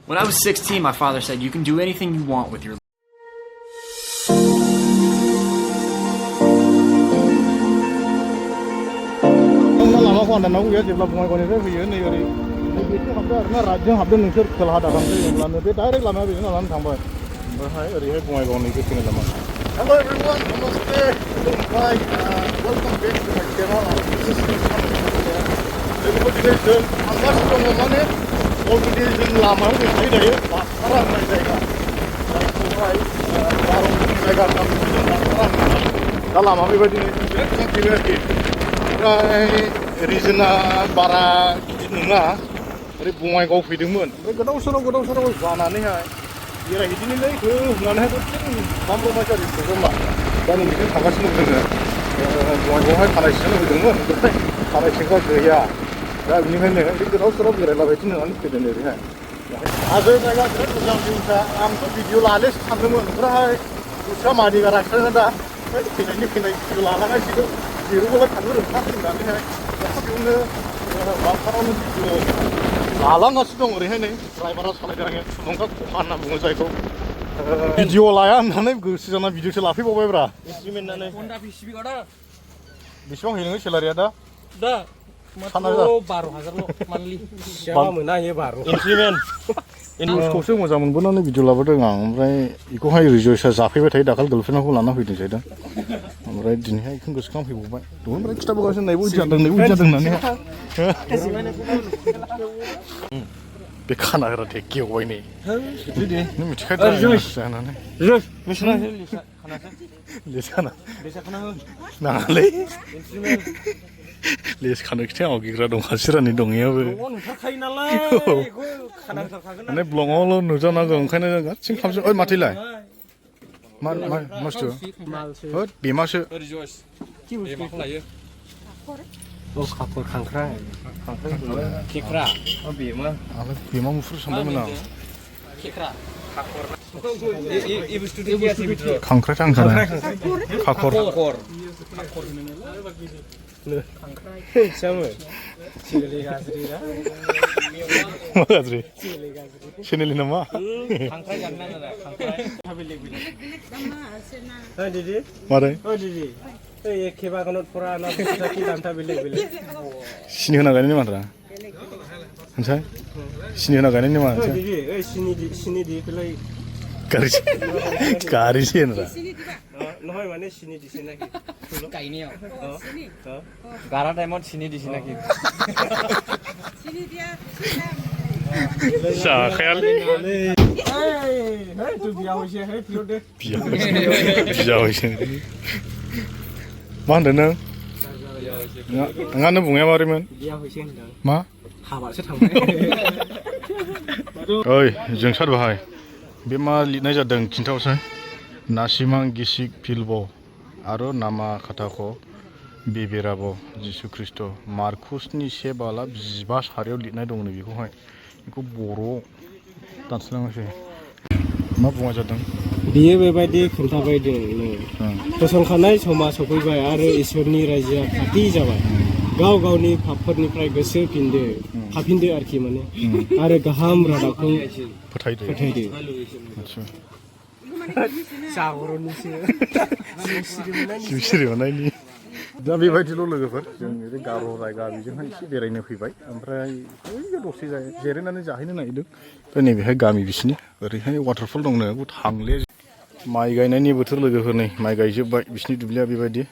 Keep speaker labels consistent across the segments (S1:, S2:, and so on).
S1: When I was 16, my father said, "You can do anything you want with your life."
S2: Hello everyone, namaste. Hi, welcome back to my channel. This is video layan nanti gosi jana video selapi bawa bra.
S3: Instrumen nane. Honda PCB ada.
S2: Bismong hilang selari ada.
S3: Da. Matu baru hazar lo monthly. Siapa mana ye baru. Instrumen.
S2: Ini khusus mau zaman pun nanti video lalu dengan, mereka ikut hai review saya zafi betai dakal girlfriend aku lana hidup saya dah. Mereka dini hai ikut gosi kamu hidup baik. Tuh mereka kita bukan naibu jadang nane. Bekana kira teki aku ini. Ini macam apa? Sana nih.
S3: Misalnya Lisa,
S2: Lisa
S3: kana.
S2: Nah le.
S3: Instrumen.
S2: Lisa kana kita mau kira dong hasiran nih dong ya be.
S3: Oh, nusa kain nalai. Kana kana.
S2: Ane blong all nusa naga ngkain naga. Sing kamsi, oh mati lah. Mastu. Oh bimasu.
S3: Rejoice. Bima kau lah ya. Oh, kapur kangkra. Kikra. Oh, bima.
S2: Ale bima mufur sampai mana?
S3: Kikra. Kapur. Ibu studi dia sih betul.
S2: Kangkra cangkara. Kakor.
S3: Kapur. Kapur ini lah. Kangkra. Sama. Cili gazri lah.
S2: Gazri.
S3: Cili gazri.
S2: Sini lina mah.
S3: Kangkra jangan ada. Kangkra. Bilik. Oh, Didi.
S2: Mari.
S3: Oh, Didi. Eh, keba kanut pura anak kita kita bilik.
S2: Sini kena gani ni mana? Ansai. Sini kena gani ni mana?
S3: Oh, Didi. Eh, sini di pelai.
S2: Kari sih nara.
S3: Nohoi mana sini di sini lagi.
S4: Kayak ini ya.
S3: Sini.
S4: Gara diamond sini di sini lagi.
S5: Sini dia.
S2: Syakal.
S3: Hei, tu biar hoje, hei, pior deh.
S2: Biar hoje. Mana neng? Enggak neng bunga mari men.
S3: Biar hoje dah.
S2: Ma?
S3: Hawa sih tamai.
S2: Oi, जों सार बाहाय बे मा लिरनाय जादों खिन्थावसै नासिमां गिसिक फिलबो आरो नामा खाथाखौ बेबेराबो जिसु Christ मार्कुसनि 7:15 सारियाव लिरनाय दङ बेखौहाय बेखौ बर' दानस्लाङासै मा बुङा जादों
S3: बियो बेबायदि खोन्थाबाय दं फसंखानाय समा सफैबाय आरो इसोरनि रायजोआ खाथि जाबाय गाव गावनि पापफोरनिफ्राय गोसो हाफिनदो आरोखि माने आरो गाहाम रादाबखौ
S2: फोथायदो सिरि मोननायनि दा बेबायदिल' लोगोफोर जों ओरै गार' जायगा बेजोंहाय एसे बेरायनो फैबाय ओमफ्राय ओइ दसे जिरायनानै जाहैनो नागिरदों ओमफ्राय नैबेहाय गामि बिसिनि ओरैहाय वाटारफल दंनो बेखौ थांले माइ गायनायनि बोथोर लोगोफोर नै माइ गायजोब्बाय बिसिनि दुब्लिया बेबायदि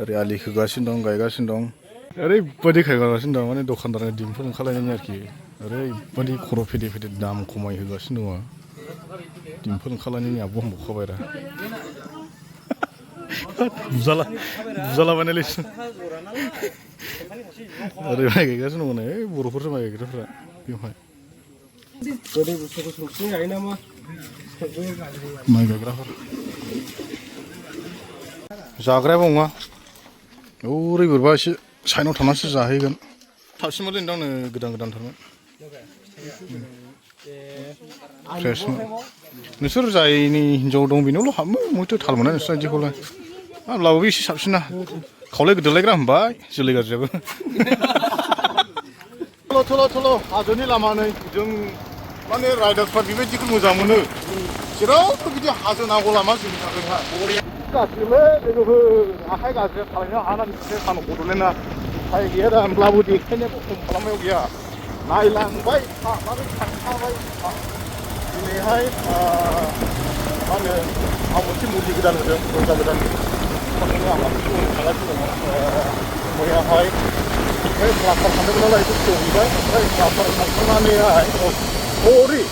S2: ओरै आलि खोगासिनो दं गायगासिनो दं ओरैबायदि गायगासिनो दं माने दखानदारनि दिमफोर ओंखारलायनायनि आरोखि ओरैबायदि खर' फेदे दाम खमाय होगासिनो दङ दिमफोर ओंखारलायनायनि आबौ हामबोखाबाय रा बुजाला बानायलायसिनो ओरै माइ गायगासिनो दङ नै बर'फोरसो माइ गायग्राफ्रा बेवहाय माइ गायग्राफोर जाग्रायाबो नङा ओरै बोरैबा एसे साइनाव थांनासो जाहैगोन थाबसिनबो दोनदों आंनो गोदानथारमोन फ्रेसमोन नोंसोर जायनि हिनजाव दं बेनावल' हाबो मयथ' थाल मोना नोंसोर बिदिखौलाय होमब्लाबो एसे साबसिनना खावलाय गोदोलायग्रा होनबाय जोलै गाज्रियाबो थल' हाजोनि लामा नै जों माने राइडार्सफ्रा बेबायदिखौ मोजां मोनो जेरावबो बिदि हाजो नांगौ लामा जोंनि थाखायहा गासिबो लोगोफोर आखाइ गाज्रि खालामनो हानानै सानाव बड'लेण्डआ उफाय गैया दा होमब्लाबो देखायनायाबो खम खालामनायाव गैया नायलांबाय थानानै थांखाबाय दिनैहाय मा होनो आं मोनसे मुभि गोदान होदों रंजा गोदान आं माखासे थांगासिनो दङ मैयाहाय क्लासार थांदोंमोन नालाय बेखौ सहैबाय ओमफ्राय क्लासार थांखांनानैहाय हरि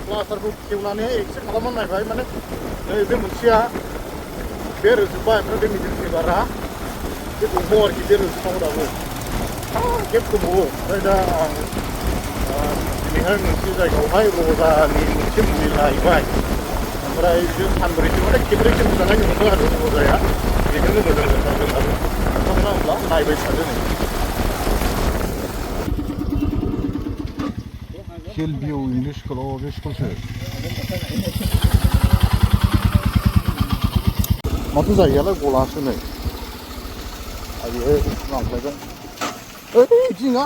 S2: क्लासारखौ खेवनानै एक्सेप्ट खालामनानै नायबाय माने नैबे मोनसेया बे रोजोब्बाय ओमफ्राय बे मिडिल फिंगारा बे दंबावो आरोखि बे रोजोबनांगौ दाबो गेप दंबावो ओमफ्राय दा आं दिनैहाय मोनसे जायगायावहाय रजानि मोनसे मुलि लाहैबाय ओमफ्राय बिदिनो सानब्रैसो माने खेब्रैसो मोजाङै नुदों आरो रजाया बेजोंनो मोजां जाथारगोन आरो नोंथांमोना होनब्ला नायबाय थादो नै हिलभिउ इंलिश स्कुलाव बे स्कुलसो माथो जायगायालाय गलासो नै आयो लांफैगोन ओइ बिदि नङा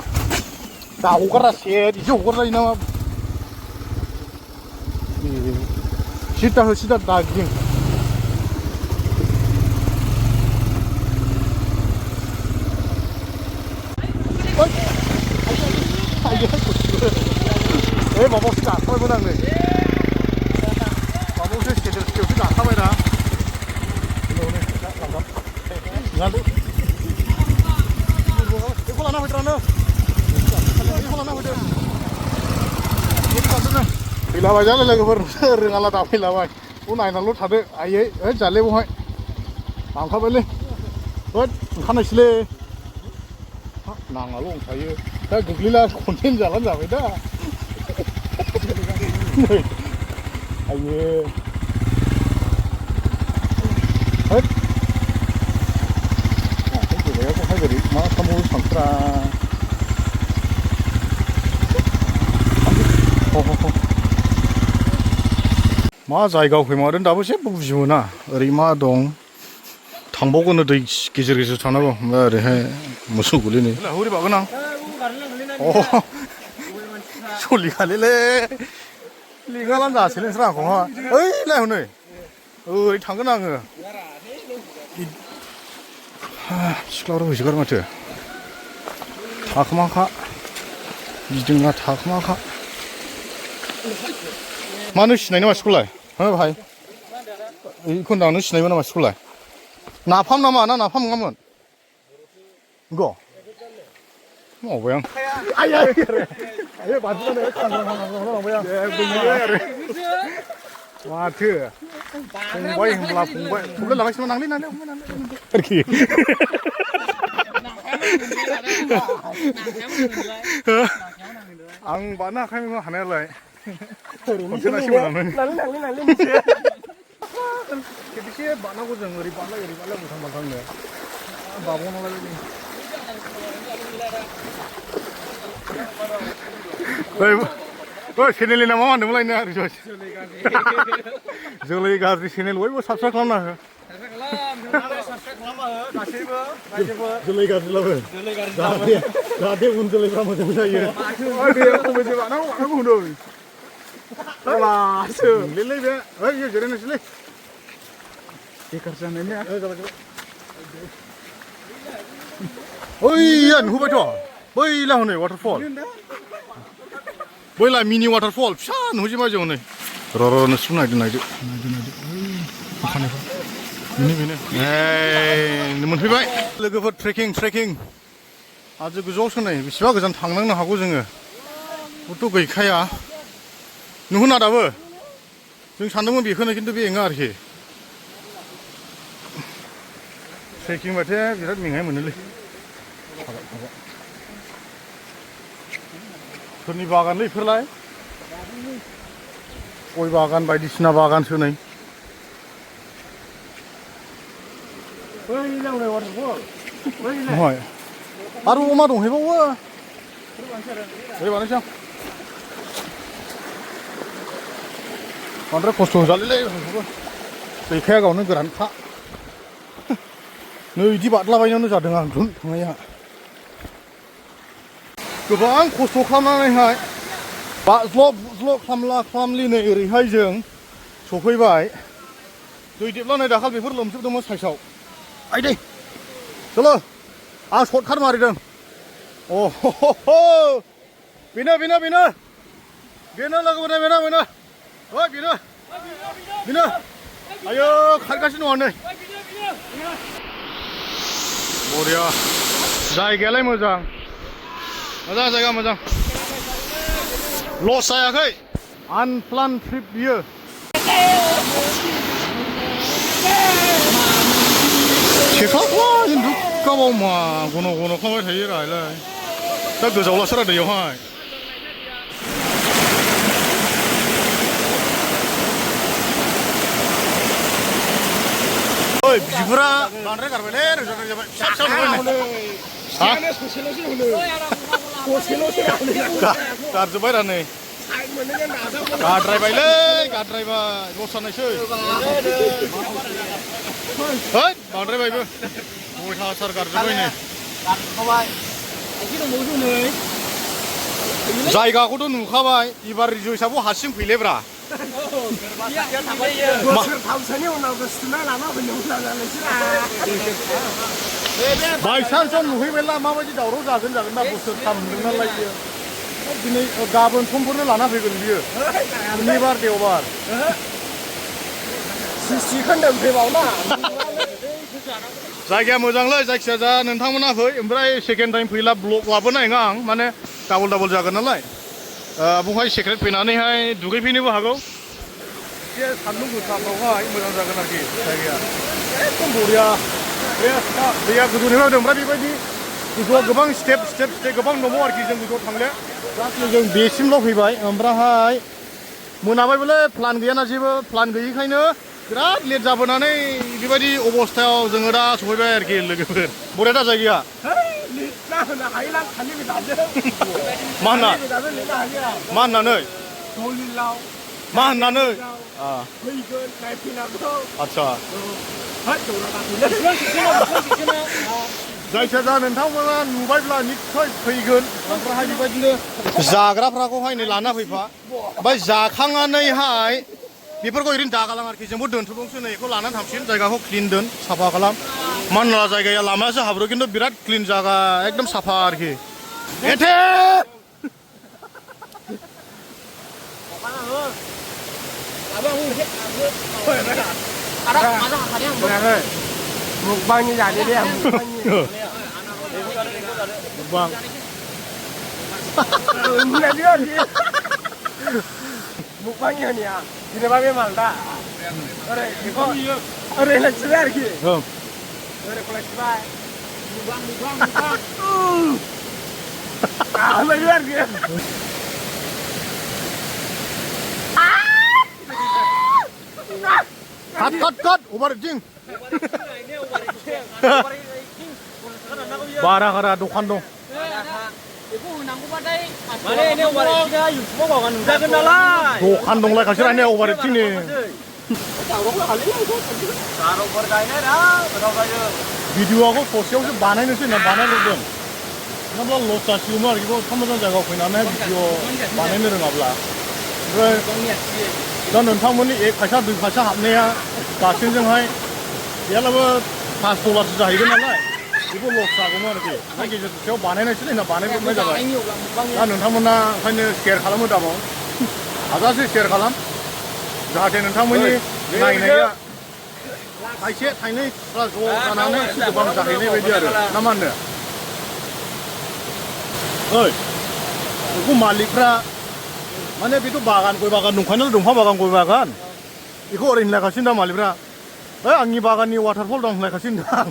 S2: दा हगारा सेर बिदि हगारजायो नामा सिदा हो सिदा दा गिदिं ए माबासो गाखाबायमोन आं नै माबासो स्टेयावसो गाखाबाय दा बेखौ लाना फैद्रानो बेखौ लाना फैदो फैलाबाय जालाय लोगोफोर रोङाला दा फैलाबाय नायनानैल' थादो आयै ओइ जाले बहाय लांखाबायलै होद ओंखारनायसैलै नाङाल' ओंखायो दा गोग्लैला कन्टेन्ट जालां जाबाय दा आयो होद गोबायाखौहाय बोरै मा खालामबावो सानफ्रा मा जायगायाव फैमारदों दाबो जेबो बुजि मोना ओरै मा दं थांबावगोन दै गेजेर गेजेर थांनांगौ ओमफ्राय ओरैहाय मोसौ गुलिनो हरै बागोन आं सलिखालिलै लिंगालानो जासैलै नोंसोर आंखौहाय ओइ नायहनै ओरै थांगोन आङो सिख्लाफोर होसोगार माथो थाखोमाखा गिदिंना थाखोमाखा मानो सिनायनो मानसिखौलाय हो भाइ बेखौ होनदां नों सिनायमोन नामा मानसिखौलाय नाफाम नामा ना नाफाम नङामोन ग मावबाय आं आयै बादिलानो लांबाय आं माथो फंबाय होनब्ला फंबाय थब्ले लागासिनो नांलै आरोखि आं बारनो हाखायोमोन हानायालाय खेबसे बारनांगौ जों ओरै बारलाय मोथां बारलांनो बाबावनालाय चेनेलनि नामा मा होनदोंमोनलायनो आरो जोलै गाज्रि चेनेल बयबो साबसक्राइब खालामना हो जोलै गाज्रिलाबो जाहाथे उन जोलैफ्रा मोजां जायो बानांगौ होनदों लेलै बे ओइ जिरायनोसैलै बेखार जानायनि ओइया नुहुरबायथ' बैला हनै वाटारफल बैला मिनि वाटारफल फिसा नुहुरजोबा जों हनै र' नोंसोर नायदो बेनो मोनफैबाय लोगोफोर ट्रेकिं हाजो गोजौआवसो नै बेसेबा गोजान थांनांनो हागौ जोङो हयथ' गैखाया नुहुरना दाबो जों सानदोंमोन बेखौनो खिन्थु बे नङा आरोखि ट्रेकिं बाथाय बिराद मेंनाय मोनोलै सोरनि बागानलै बेफोरलाय गय बागान बायदिसिना बागानसो नै आरो मा दंहैबावो ओरै बानायसै आं बांद्राय खस्थ' जालेलै गैखाया गावनो गोरानखा नै बिदि बादलाबायनायावनो जादों आं थांनाया गोबां खस्थ' खालामनानैहाय बाज्ल' खामलि नै ओरैहाय जों सफैबाय दै देबलानै दाखाल बेफोर लोमजोबदोंमोन साइसआव आइदै चलो आं सर्टकाट मारिदों बेनो लोगोफोर बेनो ओइ बेनो आयो खारगासिनो दङ नै बरिया जायगायालाय मोजां जायगा मोजां लस जायाखै आनप्लान ट्रिप बियो खेखाखौ खिन्थु गाबाव मा गन' खाबाय थायो रायलाय दा गोजावलासो रा दैयावहाय ओइ बिगुरा बांद्राय गारबायलै रोजा जाबाय फिसा गारजोब्बाय रा नै गाद्रायबायलै लस जानायसै है बांद्रायबायबो अयथासार गारजोब्बाय नै जायगाखौथ' नुखाबाय एबार रिजयसाबो हारसिं फैलेब्रा बायसान्सआव नुहैबायला माबायदि दावराव जागोन दा बोसोरथाम मोनदों नालाय बियो दिनै गाबोन समफोरनो लाना फैगोन बियो शनिबार देवबार जायगाया मोजांलै जायखिया जा नोंथांमोना फै ओमफ्राय सेकेन्ड टाइम फैला ब्लग लाबोनाय नङा आं माने डाबल जागोन नालाय बहाय सेक्रेट फैनानैहाय दुगैफैनोबो हागौ एसे सान्दुं गोसाफ्रावहाय मोजां जागोन आरोखि जायगाया एकदम बरिया दैया गोजौनिफ्राय फैदों ओमफ्राय बेबायदि गोजौआव गोबां स्टेप गोबां दङ आरोखि जों गोजौआव थांले जास्ट जों बेसिमल' फैबाय ओमफ्रायहाय मोनाबायबोलै प्लान गैयाना जेबो प्लान गैयैखायनो बिराद लेट जाबोनानै बेबायदि अबस्थायाव जोङो दा सफैबाय आरोखि लोगोफोर बरिया दा जायगाया मा होननानै आदसा जायखिया जा नोंथांमोना नुबायब्ला निस्सय फैगोन ओमफ्रायहाय बेबायदिनो जाग्राफ्राखौहाय नै लाना फैफा ओमफ्राय जाखांनानैहाय बेफोरखौ ओरैनो दागालां आरोखि जोंबो दोनथ'दोंसो नै बेखौ लानानै थांसिगोन जायगाखौ क्लिन दोन साफा खालाम मानो होनब्ला जायगाया लामायासो हाब्रु खिन्थु बिराद क्लिन जागा एकदम साफा आरोखि एथे
S3: mukbangnya jadi deh
S2: mukbang
S3: enggak dia mukbangnya nih ya ini bagai malda ore lekser lagi ore koleksi bay mukbang lagi lagi
S2: cut obar jing बारा दखान दं दखान दंलाय खासि रायनाय अभार एक्टिंनि भिडिअखौ ससेयावसो बानायनोसै होनना बानायलुदों नङाब्ला लस जासिगौमोन आरोखि एफा मोजां जायगायाव फैनानै भिडिअ बानायनो रोङाब्ला ओमफ्राय दा नोंथांमोननि एक फैसा दुइ फैसा हाबनाया दासिमजोंहाय गैयाब्लाबो $5 जाहैगोन नालाय बेबो लस जागौमोन आरोखि ओमफ्राय गेजेर ससेयाव बानायनायसै होनना बानायब्रबनाय जाबाय दा नोंथांमोना ओंखायनो शेयार खालामो दाबाव हाजासे शेयार खालाम जाहाथे नोंथांमोननि नायनाया थाइसे थाइनै ज' जानानै एसे गोबां जाहैनाय बायदि आरो ना मा होनो ओइ बेखौ मालिकफ्रा माने बेथ' बागान गय बागान दंखायो नालाय दंफां बागान गय बागान बेखौ ओरैनो होनलायगासिनो दा मालिकफ्रा ओइ आंनि बागाननि वाटारफल दं होनलायगासिनो दां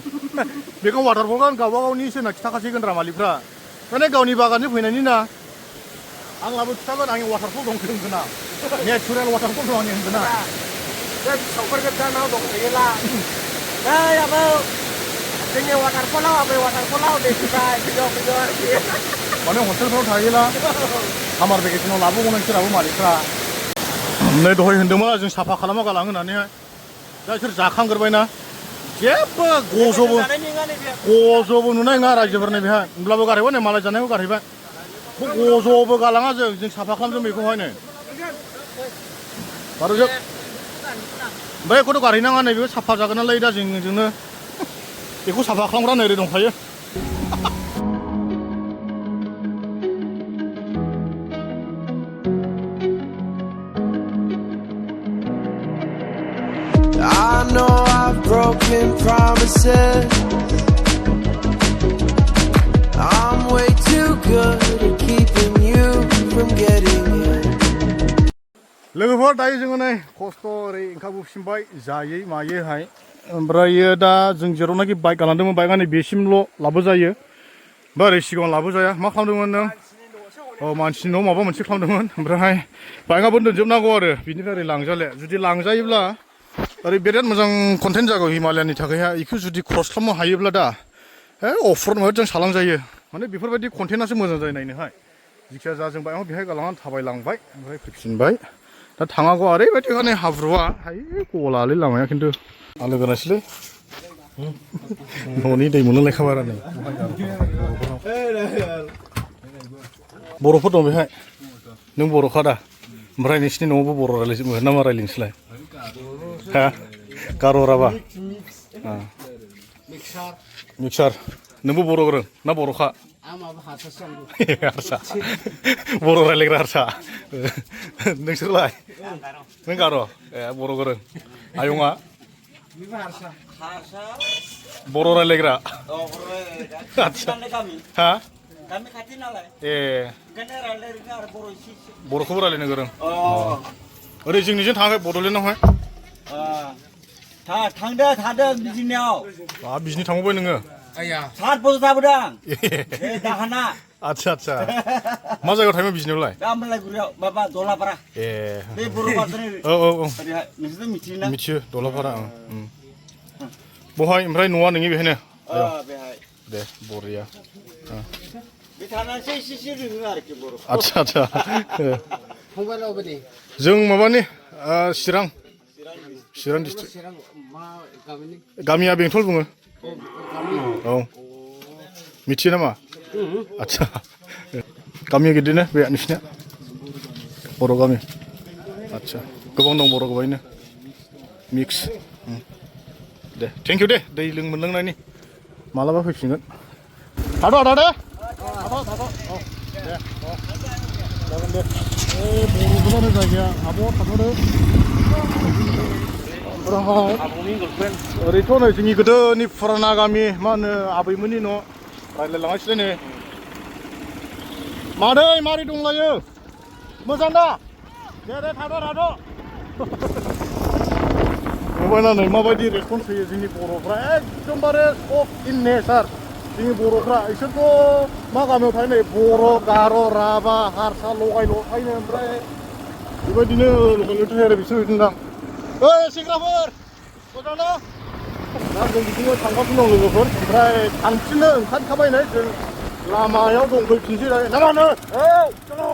S2: बेखौ वाटारफलखौ गावबा गावनिसो होनना खिथाखासिगोन रा मालिकफ्रा माने गावनि बागाननि फैनायनि ना आंलाबो खिथागोन आंनि वाटारफल दं होनगोन आं नेचारेल वाटारफल दं आंनि होनगोन आं
S3: जोंनि वाटारफलाव दै फैबाय भिडिअ आरोखि
S2: माने हटेलफ्राव थायोला सामार भेकेसनाव लाबोगौ नोंसोराबो मालिकफ्रा नै दहाय होनदोंमोन जों साफा खालामा गालां होननानैहाय दा बिसोर जाखांग्रोबायना जेबो गजबो नुनाय नङा रायजोफोरनि बेहाय होनब्लाबो गारहैबाय नै मालाय जानायखौ गारहैबाय गज'बो गालाङा जों साफा खालामदों बेखौहायनो बारु जों ओमफ्राय बेखौथ' गारहैनाङा नै बेखौ साफा जागोन नालाय दा जोंनो बेखौ साफा खालामग्रा नै ओरै दंखायो
S6: I know I've broken promises. I'm way too good at keeping you from getting in.
S2: लोगोफोर दायो जोङो नै खस्थ' ओरै ओंखारबोफिनबाय जायै मायोहाय ओमफ्रायो दा जों जेरावनाखि बाइक गालांदोंमोन बाइकआ नै बेसिमल' लाबोजायो बा ओरै सिगाङाव लाबोजाया मा खालामदोंमोन नों मानसिनि न'आव माबा मोनसे खालामदोंमोन ओमफ्रायहाय बाइकआबो दोनजोबनांगौ आरो बिनिफ्राय ओरै लांजाले जुदि लांजायोब्ला ओरै बिराद मोजां कन्टेन्ट जागौ हिमालयाननि थाखायहाय बेखौ जुदि क्रस खालामनो हायोब्ला दा अफरड जों सालांजायो माने बेफोरबायदि कन्टेन्टआसो मोजां जायो नायनोहाय जिखिया जा जों बाइकआव बेहाय गालांनानै थाबायलांबाय ओमफ्राय फैफिनबाय दा थाङागौ ओरैबायदि माने हाब्रुआ हाय गलालै लामाया खिन्थु आं लोगो नायसैलै न'नि दै मोनलोंलायखाबाय आरो नै बर'फोर दं बेहाय नों बर'खा दा ओमफ्राय नोंसिनि न'आवबो बर' रायज्लायजोबो ना मा रायज्लायनोसैलाय हा गार' राभा मिक्सार नोंबो बर' गोरों ना बर'खा हारसा बर' रायज्लायग्रा हारसा नोंसोरलाय नों गार' बर' गोरों आयंआ बर' रायज्लायग्रा आदसा हा ए बर'खौबो रायज्लायनो गोरों ओरै जोंनिजों थाङाखै बड'लेण्डआवहाय
S4: थांदों बिजिनियाव
S2: बिजिनि थांबाय नोङो
S4: 7 बोसोर थाबोदों दाहाना
S2: आदसा आदसा मा जायगायाव थायोमोन बिजिनियावलाय
S4: दामलायगुरियाव माबा दलापारा
S2: ए
S4: बे बर' बाजारनि
S2: औ
S4: नोंसोर मिथियोना
S2: मिथियो दलापारा बहाय ओमफ्राय न'आ नोंनि बेहायनो
S4: बेहाय
S2: दे बरिया
S4: बे थानानैसो एसे रोङो आरोखि बर'
S2: आदसा आदसा जों माबानि चिरां डिस्ट्रिक्ट गामिया बेंटल बुङो औ मिथियो नामा आदसा गामिया गिदिरनो बे नोंसिना बर' गामि आदसा गोबां दं बर' गोबाङैनो मिक्स दे थेंक इउ दे दै मोनलोंनायनि मालाबा फैफिनगोन थाथ' दे जागोन दे बर'फोरानो जायगाया आब' थाथ'दो ओमफ्राय ओरैथ' नै जोंनि गोदोनि फुराना गामि मा होनो आबैमोननि न' रायज्लायलाङासैलाय नै मादै मारै दंलायो मोजां दा दे थाथ' नुबायना नै माबायदि रेसपन्स होयो जोंनि बर'फ्रा एकदमबारे सब इन नेचार जोंनि बर'फ्रा इसोरथ' मा गामियाव थायो नै बर' गार' राभा हारसा लगायल' थायो ओमफ्राय बेबायदिनो लगायल' थायो आरो बिसोर बिदिनो सेंग्राफोर मोजां ना दा जों बिदिनो थांगासिनो दं लोगोफोर ओमफ्राय थांफिननो ओंखारखाबाय नै जों लामायाव दंफैफिनसै ना मा होनो चलो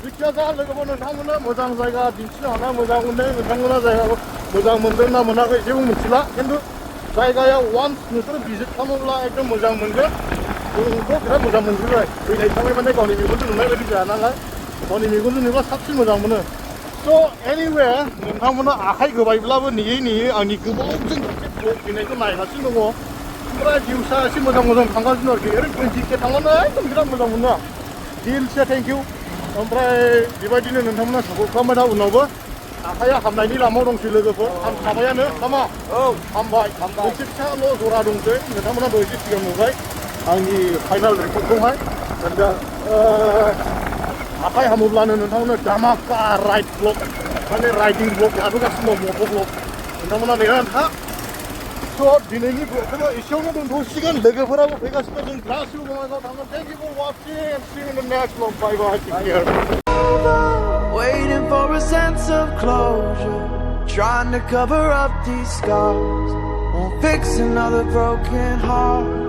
S2: जिखिया जा लोगोफोर नोंथांमोननो मोजां जायगा दिन्थिनो हानाय मोजां मोनदों नोंथांमोना जायगाखौ मोजां मोनदों ना मोनाखै जेबो मिथिला खिन्थु जायगायाव वान्स नोंसोर भिजिट खालामोब्ला एकदम मोजां मोनगोन जोंथ' बिराद मोजां मोनजोबबाय फैनाय थांबाय माने गावनि मेगनजों नुनाय बायदि जाया नालाय गावनि मेगनजों नुब्ला साबसिन मोजां मोनो स' एनिवे नोंथांमोना आखाइ गोबायब्लाबो नेयै आंनि गोबावजों ब्लग फैनायखौ नायगासिनो दङ ओमफ्राय भिउसा एसे मोजां थांगासिनो आरोखि ओरै 20K थांनानै एकदम बिराद मोजां मोनो दिलसे थेंक इउ ओमफ्राय बेबायदिनो नोंथांमोना सापर्ट खालामबाय था उनावबो आखाइया हामनायनि लामायाव दंसै लोगोफोर हामखाबायानो नामा हामबाय मोनसे फिसाल' जरा दंसै नोंथांमोना दहायसो सिगां नुबाय आंनि फाइनाल रिपर्टखौहाय दा आखाइ हामोब्लानो नोंथांमोना धामाका राइड ब्लग माने राइडिं ब्लग लाबोगासिनो दं मट' ब्लग नोंथांमोना नेनानै था स' दिनैनि ब्लगखौनो एसेयावनो दोनथ'सिगोन लोगोफोराबो फैगासिनो जों गासिबो बङाइगाव थांगोन thank you for watching and see you in the next blog bye bye take care
S6: Waiting for a sense of closure, trying to cover up these scars, won't fix another broken heart.